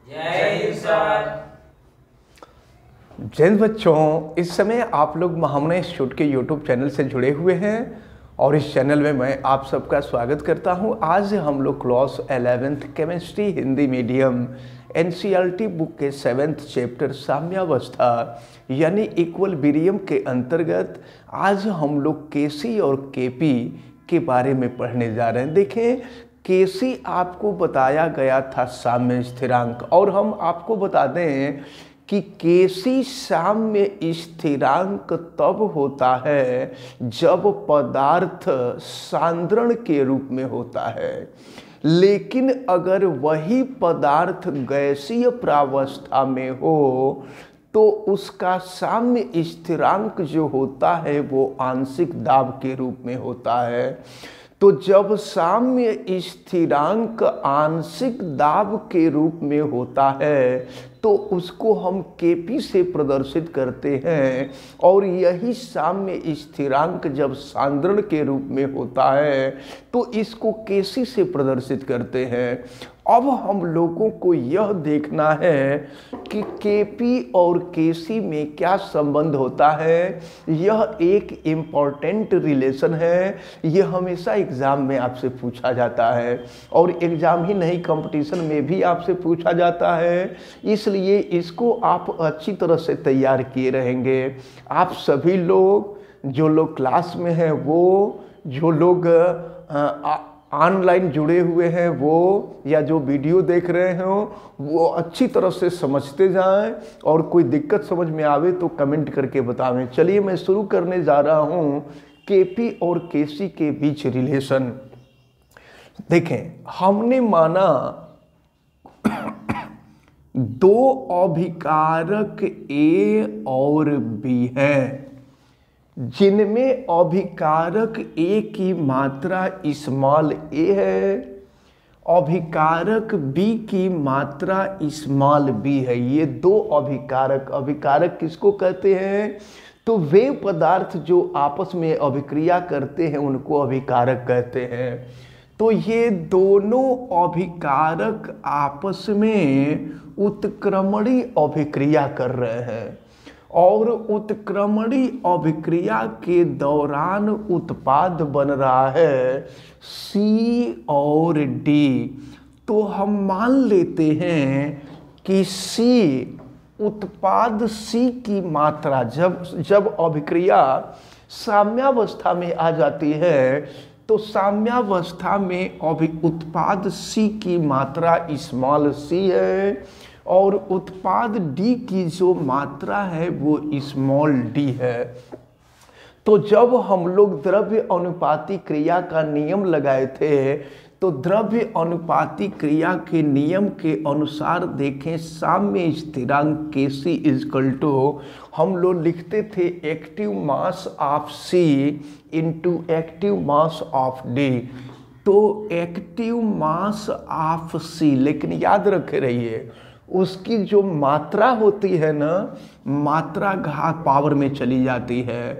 जय हिंद सर। जय हिंद बच्चों, इस समय आप लोग महामना इंस्टीट्यूट के यूट्यूब चैनल से जुड़े हुए हैं और इस चैनल में मैं आप सबका स्वागत करता हूं। आज हम लोग class 11th chemistry Hindi medium NCERT book के 7th चैप्टर साम्यावस्था यानी इक्विलिब्रियम के अंतर्गत आज हम लोग केसी और केपी के बारे में पढ़ने जा रहे हैं। देखें, केसी आपको बताया गया था साम्य स्थिरांक, और हम आपको बता दें कि केसी साम्य स्थिरांक तब होता है जब पदार्थ सांद्रण के रूप में होता है, लेकिन अगर वही पदार्थ गैसीय प्रावस्था में हो तो उसका साम्य स्थिरांक जो होता है वो आंशिक दाब के रूप में होता है। तो जब साम्य स्थिरांक आंशिक दाब के रूप में होता है तो उसको हम केपी से प्रदर्शित करते हैं, और यही साम्य स्थिरांक जब सांद्रण के रूप में होता है तो इसको केसी से प्रदर्शित करते हैं। अब हम लोगों को यह देखना है कि केपी और केसी में क्या संबंध होता है। यह एक इम्पॉर्टेंट रिलेशन है, यह हमेशा एग्जाम में आपसे पूछा जाता है, और एग्जाम ही नहीं कंपटीशन में भी आपसे पूछा जाता है, इसलिए इसको आप अच्छी तरह से तैयार किए रहेंगे। आप सभी लोग, जो लोग क्लास में हैं वो, जो लोग ऑनलाइन जुड़े हुए हैं वो, या जो वीडियो देख रहे हो वो अच्छी तरह से समझते जाएं, और कोई दिक्कत समझ में आवे तो कमेंट करके बतावें। चलिए मैं शुरू करने जा रहा हूं केपी और केसी के बीच रिलेशन। देखें, हमने माना दो अभिकारक ए और बी हैं, जिनमें अभिकारक ए की मात्रा स्मॉल ए है, अभिकारक बी की मात्रा स्मॉल बी है। ये दो अभिकारक, अभिकारक किसको कहते हैं? तो वे पदार्थ जो आपस में अभिक्रिया करते हैं उनको अभिकारक कहते हैं। तो ये दोनों अभिकारक आपस में उत्क्रमणी अभिक्रिया कर रहे हैं, और उत्क्रमणी अभिक्रिया के दौरान उत्पाद बन रहा है सी और डी। तो हम मान लेते हैं कि सी, उत्पाद सी की मात्रा जब अभिक्रिया साम्यावस्था में आ जाती है तो साम्यावस्था में उत्पाद सी की मात्रा स्मॉल सी है, और उत्पाद डी की जो मात्रा है वो स्मॉल डी है। तो जब हम लोग द्रव्य अनुपाती क्रिया का नियम लगाए थे तो द्रव्य अनुपाती क्रिया के नियम के अनुसार देखें, साम्य स्थिरांक केसी इजकल टू हम लोग लिखते थे active mass of C into active mass of D. तो एक्टिव मास ऑफ सी, लेकिन याद रखे रहिए उसकी जो मात्रा होती है ना, मात्रा घात पावर में चली जाती है,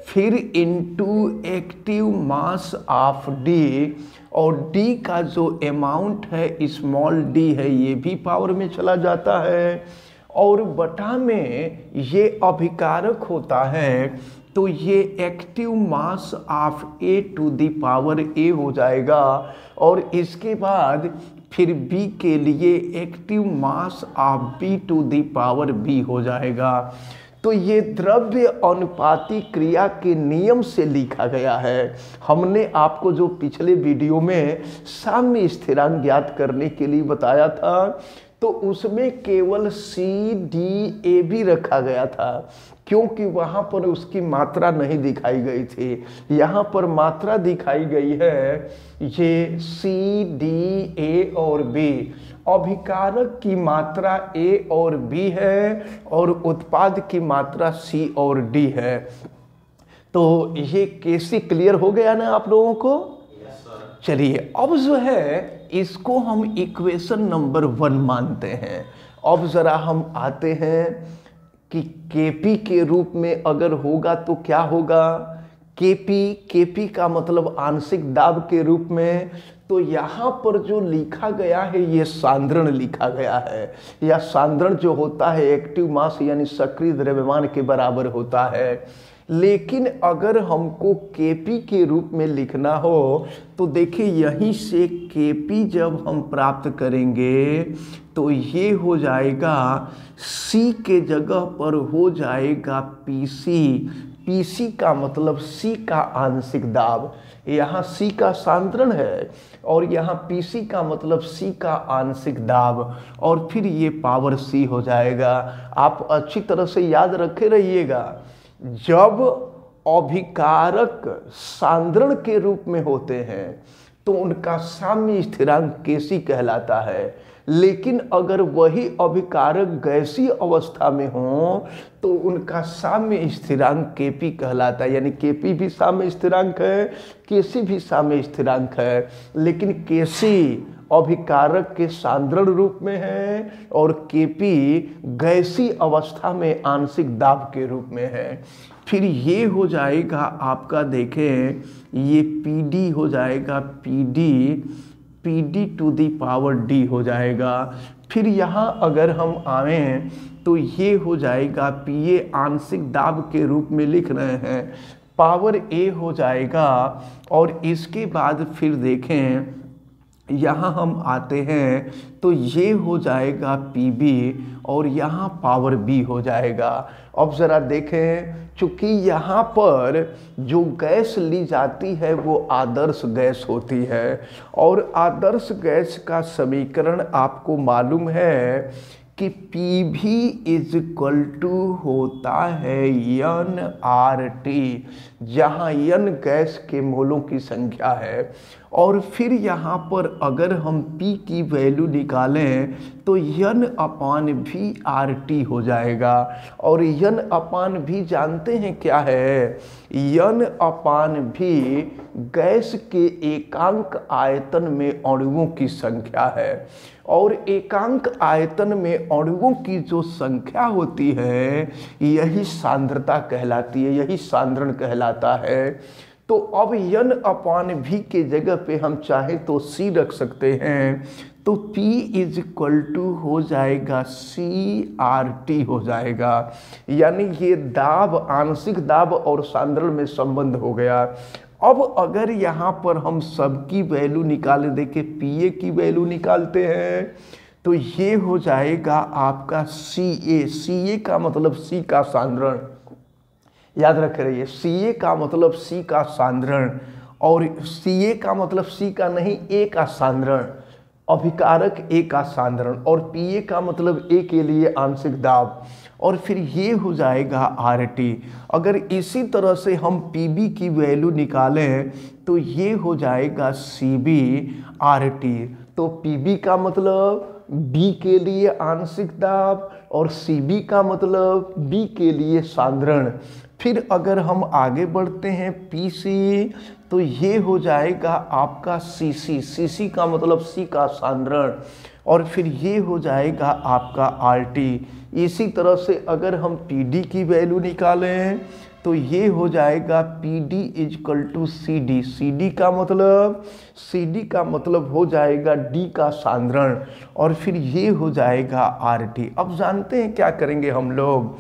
फिर into active mass of D, और डी का जो अमाउंट है स्मॉल डी है ये भी पावर में चला जाता है, और बटा में ये अभिकारक होता है तो ये active mass of A to the power A हो जाएगा, और इसके बाद फिर बी के लिए active mass of B to the power B हो जाएगा। तो ये द्रव्य अनुपाती क्रिया के नियम से लिखा गया है। हमने आपको जो पिछले वीडियो में साम्य स्थिरांक ज्ञात करने के लिए बताया था तो उसमें केवल सी डी ए भी रखा गया था, क्योंकि वहाँ पर उसकी मात्रा नहीं दिखाई गई थी। यहाँ पर मात्रा दिखाई गई है, ये सी डी ए और बी। अभिकारक की मात्रा ए और बी है और उत्पाद की मात्रा सी और डी है। तो ये केसी क्लियर हो गया ना आप लोगों को? चलिए अब जो है इसको हम इक्वेशन नंबर 1 मानते हैं। अब जरा हम आते हैं कि केपी के रूप में अगर होगा तो क्या होगा। केपी का मतलब आंशिक दाब के रूप में, तो यहाँ पर जो लिखा गया है ये सांद्रण लिखा गया है, या सांद्रण जो होता है एक्टिव मास यानी सक्रिय द्रव्यमान के बराबर होता है। लेकिन अगर हमको केपी के रूप में लिखना हो तो देखिए यहीं से केपी जब हम प्राप्त करेंगे तो ये हो जाएगा सी के जगह पर हो जाएगा पीसी। पीसी का मतलब सी का आंशिक दाब, यहाँ सी का सांद्रण है और यहाँ पीसी का मतलब सी का आंशिक दाब, और फिर ये पावर सी हो जाएगा। आप अच्छी तरह से याद रखे रहिएगा, जब अभिकारक सांद्रण के रूप में होते हैं तो उनका साम्य स्थिरांक केसी कहलाता है, लेकिन अगर वही अभिकारक गैसीय अवस्था में हो तो उनका साम्य स्थिरांक केपी कहलाता है। यानी केपी भी साम्य स्थिरांक है, केसी भी साम्य स्थिरांक है, लेकिन केसी अभिकारक के सांद्रण रूप में है और केपी गैसीय अवस्था में आंशिक दाब के रूप में है। फिर ये हो जाएगा आपका, देखें ये पीडी हो जाएगा, PD to the power D हो जाएगा। फिर यहाँ अगर हम आवें तो ये हो जाएगा पीए आंशिक दाब के रूप में लिख रहे हैं, पावर ए हो जाएगा। और इसके बाद फिर देखें यहाँ हम आते हैं तो ये हो जाएगा पीबी और यहाँ पावर बी हो जाएगा। अब ज़रा देखें, चूँकि यहाँ पर जो गैस ली जाती है वो आदर्श गैस होती है, और आदर्श गैस का समीकरण आपको मालूम है कि PV इज इक्वल टू होता है NRT, जहाँ N गैस के मोलों की संख्या है। और फिर यहाँ पर अगर हम P की वैल्यू निकालें तो N/V/RT हो जाएगा, और N/V जानते हैं क्या है? N/V गैस के एकांक आयतन में अणुओं की संख्या है, और एकांक आयतन में अणुओं की जो संख्या होती है यही सांद्रता कहलाती है, यही सांद्रण कहलाता है। तो अब N/V के जगह पे हम चाहे तो C रख सकते हैं, तो P इज इक्वल टू हो जाएगा CRT हो जाएगा। यानी ये दाब, आंशिक दाब और सांद्रण में संबंध हो गया। अब अगर यहाँ पर हम सबकी वैल्यू निकाले, देखिए PA की वैल्यू निकालते हैं तो ये हो जाएगा आपका CA का मतलब C का सांद्रण, याद रख रहिए CA का मतलब C का सांद्रण, और CA का मतलब C का नहीं A का सांद्रण, अभिकारक A का सांद्रण, और PA का मतलब A के लिए आंशिक दाब, और फिर ये हो जाएगा RT। अगर इसी तरह से हम PB की वैल्यू निकालें तो ये हो जाएगा CB/RT। तो PB का मतलब B के लिए आंशिक दाब और CB का मतलब B के लिए सांद्रण। फिर अगर हम आगे बढ़ते हैं PC, तो ये हो जाएगा आपका CC का मतलब C का सांद्रण, और फिर ये हो जाएगा आपका RT। इसी तरह से अगर हम PD की वैल्यू निकालें तो ये हो जाएगा PD is equal to CD। CD का मतलब हो जाएगा D का सांद्रण, और फिर ये हो जाएगा RT। अब जानते हैं क्या करेंगे हम लोग,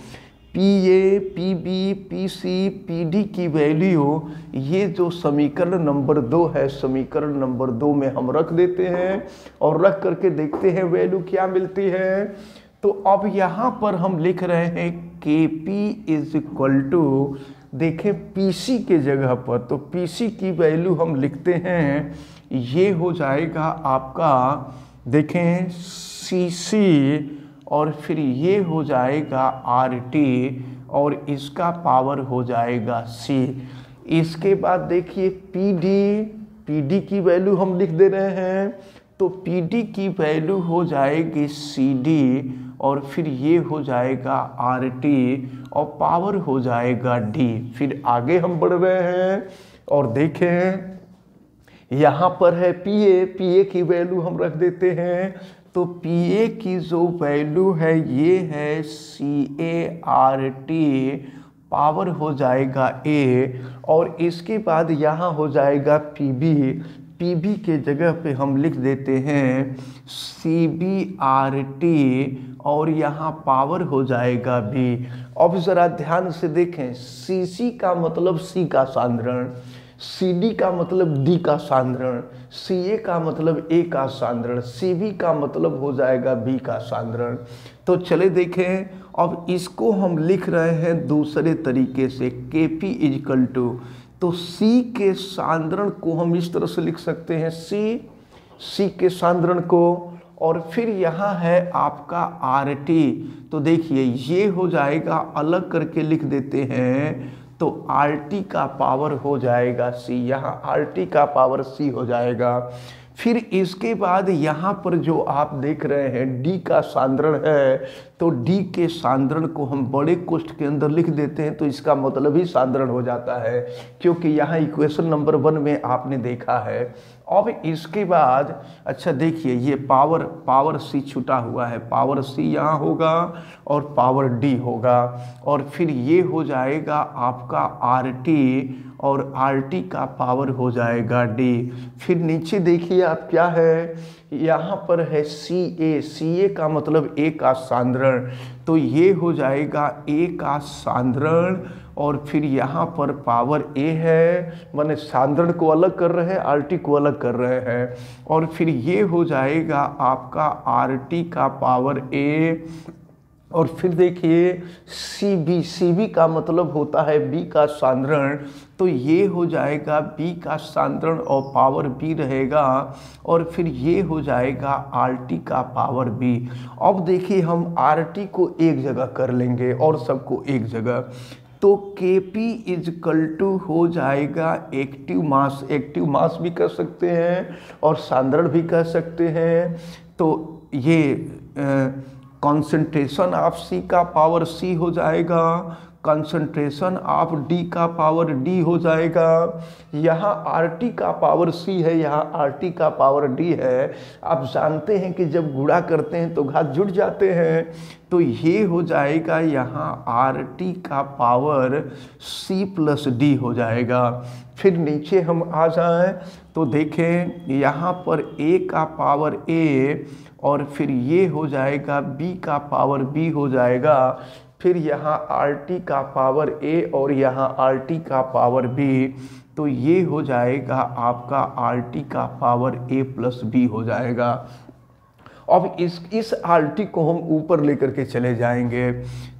PA, PB, PC, PD की वैल्यू ये जो समीकरण नंबर 2 है, समीकरण नंबर 2 में हम रख देते हैं और रख करके देखते हैं वैल्यू क्या मिलती है। तो अब यहाँ पर हम लिख रहे हैं KP इज इक्वल टू, देखें PC के जगह पर, तो PC की वैल्यू हम लिखते हैं, ये हो जाएगा आपका, देखें CC, और फिर ये हो जाएगा RT, और इसका पावर हो जाएगा C। इसके बाद देखिए PD की वैल्यू हम लिख दे रहे हैं, तो PD की वैल्यू हो जाएगी CD, और फिर ये हो जाएगा RT, और पावर हो जाएगा D। फिर आगे हम बढ़ रहे हैं और देखें यहाँ पर है PA की वैल्यू हम रख देते हैं, तो PA की जो वैल्यू है ये है CART, पावर हो जाएगा A, और इसके बाद यहाँ हो जाएगा पीवी के जगह पे हम लिख देते हैं CBRT और यहाँ पावर हो जाएगा V। अब ज़रा ध्यान से देखें, CC का मतलब C का सांद्रण, CD का मतलब D का सांद्रण, CA का मतलब A का सांद्रण, CB का मतलब हो जाएगा B का सांद्रण। तो चले देखें, अब इसको हम लिख रहे हैं दूसरे तरीके से, Kp इजकल टू, तो C के सांद्रण को हम इस तरह से लिख सकते हैं, C के सांद्रण को, और फिर यहाँ है आपका RT। तो देखिए ये हो जाएगा, अलग करके लिख देते हैं, तो RT का पावर हो जाएगा C, यहाँ RT का पावर C हो जाएगा। फिर इसके बाद यहाँ पर जो आप देख रहे हैं D का सांद्रण है, तो D के सांद्रण को हम बड़े कोष्ठ के अंदर लिख देते हैं, तो इसका मतलब ही सांद्रण हो जाता है, क्योंकि यहाँ इक्वेशन नंबर 1 में आपने देखा है। अब इसके बाद अच्छा देखिए, ये पावर C छुटा हुआ है, पावर C यहाँ होगा और पावर D होगा, और फिर ये हो जाएगा आपका RT, और RT का पावर हो जाएगा D। फिर नीचे देखिए आप क्या है, यहाँ पर है CA का मतलब A का सांद्रण, तो ये हो जाएगा A का सांद्रण, और फिर यहाँ पर पावर A है, माने सांद्रण को अलग कर रहे हैं, RT को अलग कर रहे हैं, और फिर ये हो जाएगा आपका RT का पावर A, और फिर देखिए CB का मतलब होता है B का सांद्रण, तो ये हो जाएगा B का सांद्रण और पावर B रहेगा, और फिर ये हो जाएगा RT का पावर B। अब देखिए हम RT को एक जगह कर लेंगे और सबको एक जगह, तो Kp इजकल टू हो जाएगा एक्टिव मास भी कर सकते हैं और सांद्रण भी कह सकते हैं। तो ये कंसंट्रेशन ऑफ C का पावर C हो जाएगा, कंसंट्रेशन ऑफ D का पावर D हो जाएगा, यहाँ RT का पावर C है, यहाँ RT का पावर D है। आप जानते हैं कि जब गुणा करते हैं तो घात जुड़ जाते हैं, तो ये हो जाएगा यहाँ RT का पावर C प्लस D हो जाएगा। फिर नीचे हम आ जाएं तो देखें यहाँ पर A का पावर A, और फिर ये हो जाएगा B का पावर B हो जाएगा, फिर यहाँ RT का पावर A और यहाँ RT का पावर B, तो ये हो जाएगा आपका RT का पावर A प्लस B हो जाएगा। अब इस RT को हम ऊपर लेकर के चले जाएंगे,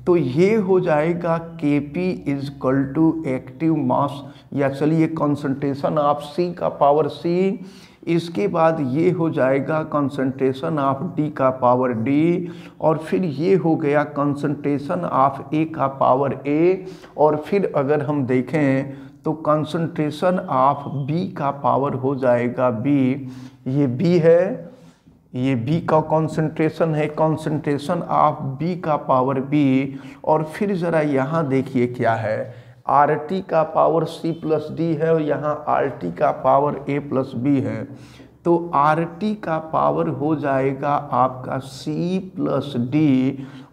तो ये हो जाएगा Kp is equal to active mass, या चलिए कंसंट्रेशन ऑफ C का पावर C, इसके बाद ये हो जाएगा कंसंट्रेशन ऑफ D का पावर D, और फिर ये हो गया कंसंट्रेशन ऑफ A का पावर A, और फिर अगर हम देखें तो कंसंट्रेशन ऑफ B का पावर हो जाएगा B। ये B है, ये B का कंसंट्रेशन है, कंसंट्रेशन ऑफ B का पावर B, और फिर ज़रा यहाँ देखिए क्या है, RT का पावर C प्लस D है और यहाँ RT का पावर A प्लस B है, तो RT का पावर हो जाएगा आपका C प्लस D,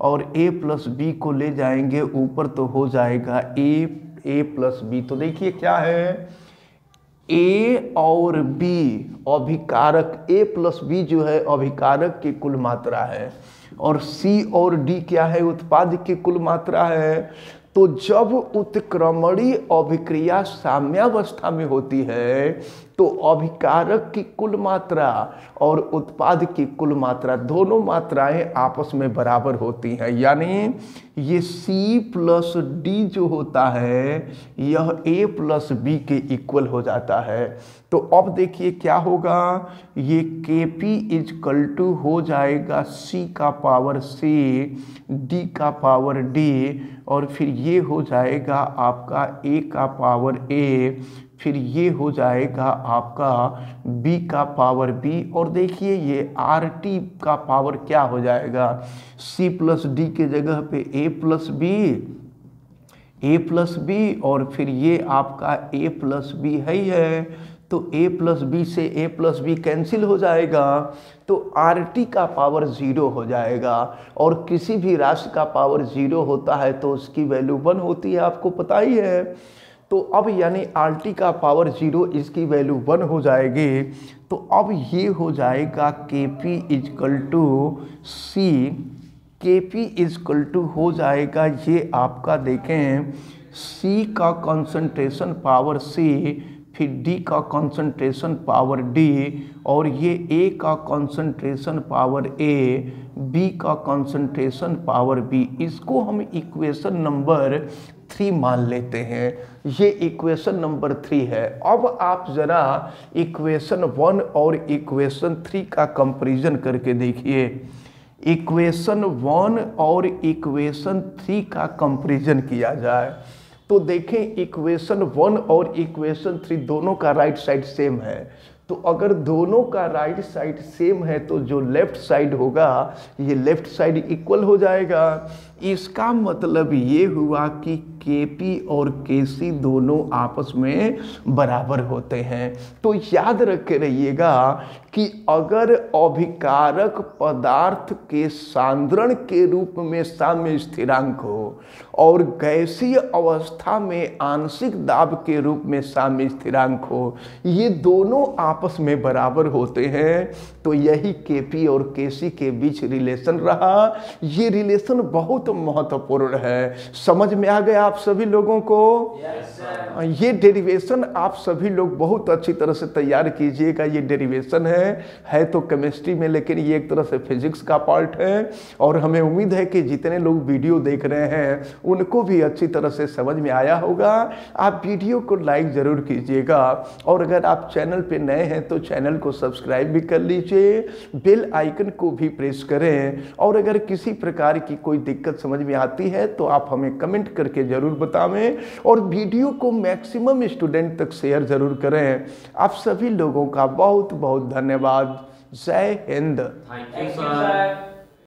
और A प्लस B को ले जाएंगे ऊपर तो हो जाएगा A प्लस B। तो देखिए क्या है, A और B अभिकारक, A प्लस B जो है अभिकारक की कुल मात्रा है, और C और D क्या है, उत्पाद की कुल मात्रा है। तो जब उत्क्रमणीय अभिक्रिया साम्यावस्था में होती है तो अभिकारक की कुल मात्रा और उत्पाद की कुल मात्रा, दोनों मात्राएं आपस में बराबर होती हैं, यानी ये C प्लस D जो होता है यह A प्लस B के इक्वल हो जाता है। तो अब देखिए क्या होगा, ये Kp इजकल टू हो जाएगा C का पावर C, D का पावर D, और फिर ये हो जाएगा आपका A का पावर A, फिर ये हो जाएगा आपका B का पावर B, और देखिए ये RT का पावर क्या हो जाएगा, C प्लस D के जगह पे A प्लस B, और फिर ये आपका A प्लस B है ही है, तो A प्लस B से A प्लस B कैंसिल हो जाएगा, तो RT का पावर 0 हो जाएगा, और किसी भी राशि का पावर 0 होता है तो उसकी वैल्यू 1 होती है, आपको पता ही है। तो अब यानी RT का पावर 0 इसकी वैल्यू 1 हो जाएगी। तो अब ये हो जाएगा KP is equal to C, KP is equal to हो जाएगा ये आपका देखें C का कंसंट्रेशन पावर C, फिर D का कंसंट्रेशन पावर D, और ये A का कंसंट्रेशन पावर A, B का कंसंट्रेशन पावर B। इसको हम इक्वेशन नंबर 3 मान लेते हैं। ये इक्वेशन नंबर 3 है। अब आप ज़रा इक्वेशन 1 और इक्वेशन 3 का कंपैरिजन करके देखिए। इक्वेशन 1 और इक्वेशन 3 का कंपैरिजन किया जाए तो देखें इक्वेशन 1 और इक्वेशन 3 दोनों का राइट साइड सेम है। तो अगर दोनों का राइट साइड सेम है तो जो लेफ्ट साइड होगा ये लेफ्ट साइड इक्वल हो जाएगा। इसका मतलब ये हुआ कि KP और KC दोनों आपस में बराबर होते हैं। तो याद रख रहिएगा कि अगर अभिकारक पदार्थ के सांद्रण के रूप में साम्य स्थिरांक हो और गैसीय अवस्था में आंशिक दाब के रूप में साम्य स्थिरांक हो, ये दोनों आपस में बराबर होते हैं, तो यही KP और KC के बीच रिलेशन रहा। ये रिलेशन बहुत महत्वपूर्ण है। समझ में आ गया आप सभी लोगों को? ये डेरिवेशन आप सभी लोग बहुत अच्छी तरह से तैयार कीजिएगा। ये डेरिवेशन है तो केमिस्ट्री में, लेकिन ये एक तरह से फिजिक्स का पार्ट है। और हमें उम्मीद है कि जितने लोग वीडियो देख रहे हैं उनको भी अच्छी तरह से समझ में आया होगा। आप वीडियो को लाइक ज़रूर कीजिएगा, और अगर आप चैनल पे नए हैं तो चैनल को सब्सक्राइब भी कर लीजिए, बेल आइकन को भी प्रेस करें। और अगर किसी प्रकार की कोई दिक्कत समझ में आती है तो आप हमें कमेंट करके ज़रूर बतावें, और वीडियो को मैक्सिमम स्टूडेंट तक शेयर ज़रूर करें। आप सभी लोगों का बहुत बहुत धन्यवाद। जय हिंद। Thank you sir.